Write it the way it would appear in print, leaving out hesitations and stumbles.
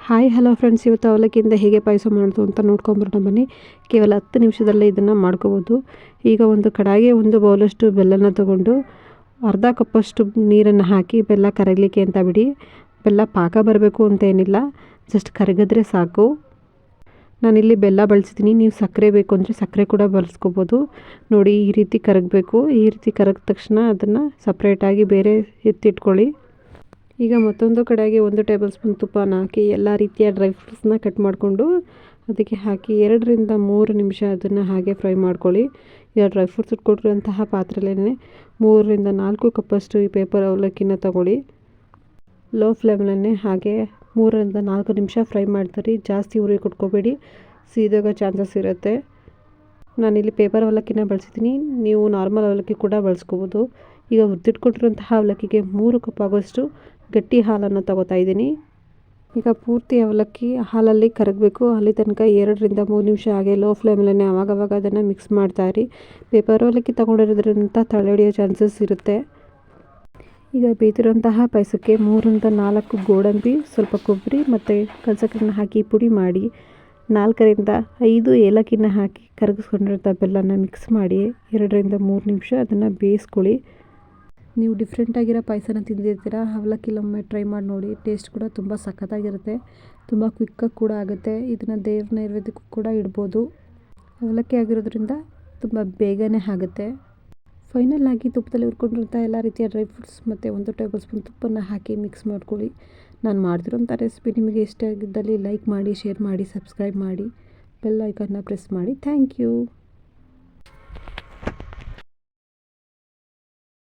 Hi hello friends, ಇವತ್ತು ಅವಲಕ್ಕಿಯಿಂದ ಹೇಗೆ ಪಾಯಸ ಮಾಡೋದು ಅಂತ ನೋಡ್ಕೊಂಬರೋಣ ಬನ್ನಿ. ಕೇವಲ 10 ನಿಮಿಷದಲ್ಲೇ ಇದನ್ನು ಮಾಡ್ಕೋಬೋದು. ಈಗ ಒಂದು ಕಡಾಯಿಗೆ 1 ಬೌಲಷ್ಟು ಬೆಲ್ಲನ ತಗೊಂಡು ಅರ್ಧ ಕಪ್ಪಷ್ಟು ನೀರನ್ನು ಹಾಕಿ ಬೆಲ್ಲ ಕರಗಲಿಕ್ಕೆ ಅಂತ ಬಿಡಿ. ಬೆಲ್ಲ ಪಾಕ ಬರಬೇಕು ಅಂತ ಏನಿಲ್ಲ, ಜಸ್ಟ್ ಕರಗಿದ್ರೆ ಸಾಕು. ನಾನಿಲ್ಲಿ ಬೆಲ್ಲ ಬಳಸಿದ್ದೀನಿ, ನೀವು ಸಕ್ಕರೆ ಬೇಕು ಅಂದರೆ ಸಕ್ಕರೆ ಕೂಡ ಬಳಸ್ಕೋಬೋದು. ನೋಡಿ, ಈ ರೀತಿ ಕರಗಬೇಕು. ಈ ರೀತಿ ಕರಗಿದ ತಕ್ಷಣ ಅದನ್ನು ಸಪ್ರೇಟಾಗಿ ಬೇರೆ ಎತ್ತಿಟ್ಕೊಳ್ಳಿ. ಈಗ ಮತ್ತೊಂದು ಕಡೆಗೆ 1 ಟೇಬಲ್ ಸ್ಪೂನ್ ತುಪ್ಪನ ಹಾಕಿ ಎಲ್ಲ ರೀತಿಯ ಡ್ರೈ ಫ್ರೂಟ್ಸ್ನ ಕಟ್ ಮಾಡಿಕೊಂಡು ಅದಕ್ಕೆ ಹಾಕಿ 2 ರಿಂದ 3 ನಿಮಿಷ ಅದನ್ನು ಹಾಗೆ ಫ್ರೈ ಮಾಡ್ಕೊಳ್ಳಿ. ಈಗ ಡ್ರೈ ಫ್ರೂಟ್ಸ್ ಇಟ್ಕೊಟ್ಟಿರುವಂತಹ ಪಾತ್ರೆಯಲ್ಲೇ 3 ರಿಂದ 4 ಕಪ್ಪಷ್ಟು ಈ ಪೇಪರ್ ಅವಲಕ್ಕಿನ ತಗೊಳ್ಳಿ. ಲೋ ಫ್ಲೇಮಲ್ಲೇ ಹಾಗೆ 3 ರಿಂದ 4 ನಿಮಿಷ ಫ್ರೈ ಮಾಡ್ತಾರೆ. ಜಾಸ್ತಿ ಉರಿ ಕೊಟ್ಕೋಬೇಡಿ, ಸೀದೋಗೋ ಚಾನ್ಸಸ್ ಇರುತ್ತೆ. ನಾನಿಲ್ಲಿ ಪೇಪರ್ ಅವಲಕ್ಕಿನ ಬಳಸಿದ್ದೀನಿ, ನೀವು ನಾರ್ಮಲ್ ಅವಲಕ್ಕಿ ಕೂಡ ಬಳಸ್ಕೋಬೋದು. ಈಗ ಹುರಿದಿಟ್ಕೊಂಡಿರುವಂತಹ ಅವಲಕ್ಕಿಗೆ 3 ಕಪ್ ಆಗೋಷ್ಟು ಗಟ್ಟಿ ಹಾಲನ್ನು ತಗೋತಾ ಇದ್ದೀನಿ. ಈಗ ಪೂರ್ತಿ ಅವಲಕ್ಕಿ ಹಾಲಲ್ಲಿ ಕರಗಬೇಕು. ಅಲ್ಲಿ ತನಕ 2 ರಿಂದ 3 ನಿಮಿಷ ಹಾಗೆ ಲೋ ಫ್ಲೇಮಲ್ಲೇ ಆವಾಗವಾಗ ಅದನ್ನು ಮಿಕ್ಸ್ ಮಾಡ್ತಾಯಿರಿ. ಪೇಪರ್ ಅವಲಕ್ಕಿ ತೊಗೊಂಡಿರೋದ್ರಿಂದ ತಳ ಹಿಡಿಯೋ ಚಾನ್ಸಸ್ ಇರುತ್ತೆ. ಈಗ ಬೇಯ್ತಿರೋಂತಹ ಪಾಯಸಕ್ಕೆ 3 ರಿಂದ 4 ಗೋಡಂಬಿ, ಸ್ವಲ್ಪ ಕೊಬ್ಬರಿ ಮತ್ತು ಕಲ್ಸಕ್ಕರೆನ ಹಾಕಿ ಪುಡಿ ಮಾಡಿ 4 ರಿಂದ 5 ಏಲಕ್ಕಿನ ಹಾಕಿ ಕರಗಿಸ್ಕೊಂಡಿರೋಂಥ ಬೆಲ್ಲನ ಮಿಕ್ಸ್ ಮಾಡಿ 2 ರಿಂದ 3 ನಿಮಿಷ ಅದನ್ನು ಬೇಯಿಸ್ಕೊಳ್ಳಿ. ನೀವು ಡಿಫ್ರೆಂಟಾಗಿರೋ ಪಾಯಸನ ತಿಂದಿರ್ತೀರ, ಅವಲಕ್ಕಿಲೊಮ್ಮೆ ಟ್ರೈ ಮಾಡಿ ನೋಡಿ. ಟೇಸ್ಟ್ ಕೂಡ ತುಂಬ ಸಖತ್ತಾಗಿರುತ್ತೆ, ತುಂಬ ಕ್ವಿಕ್ಕಾಗಿ ಕೂಡ ಆಗುತ್ತೆ. ಇದನ್ನು ದೇವ್ರ ನೈವೇದ್ಯಕ್ಕೂ ಕೂಡ ಇಡ್ಬೋದು. ಅವಲಕ್ಕಿ ಆಗಿರೋದ್ರಿಂದ ತುಂಬ ಬೇಗನೆ ಆಗುತ್ತೆ. ಫೈನಲ್ ಆಗಿ ತುಪ್ಪದಲ್ಲಿ ಹುರ್ಕೊಂಡಿರೋಂಥ ಎಲ್ಲ ರೀತಿಯ ಡ್ರೈ ಫ್ರೂಟ್ಸ್ ಮತ್ತು 1 ಟೇಬಲ್ ಸ್ಪೂನ್ ತುಪ್ಪನ ಹಾಕಿ ಮಿಕ್ಸ್ ಮಾಡ್ಕೊಳ್ಳಿ. ನಾನು ಮಾಡ್ತಿರೋಂಥ ರೆಸಿಪಿ ನಿಮಗೆ ಇಷ್ಟ ಆಗಿದ್ದಲ್ಲಿ ಲೈಕ್ ಮಾಡಿ, ಶೇರ್ ಮಾಡಿ, ಸಬ್ಸ್ಕ್ರೈಬ್ ಮಾಡಿ, ಬೆಲ್ ಐಕನ್ನ ಪ್ರೆಸ್ ಮಾಡಿ. Thank you.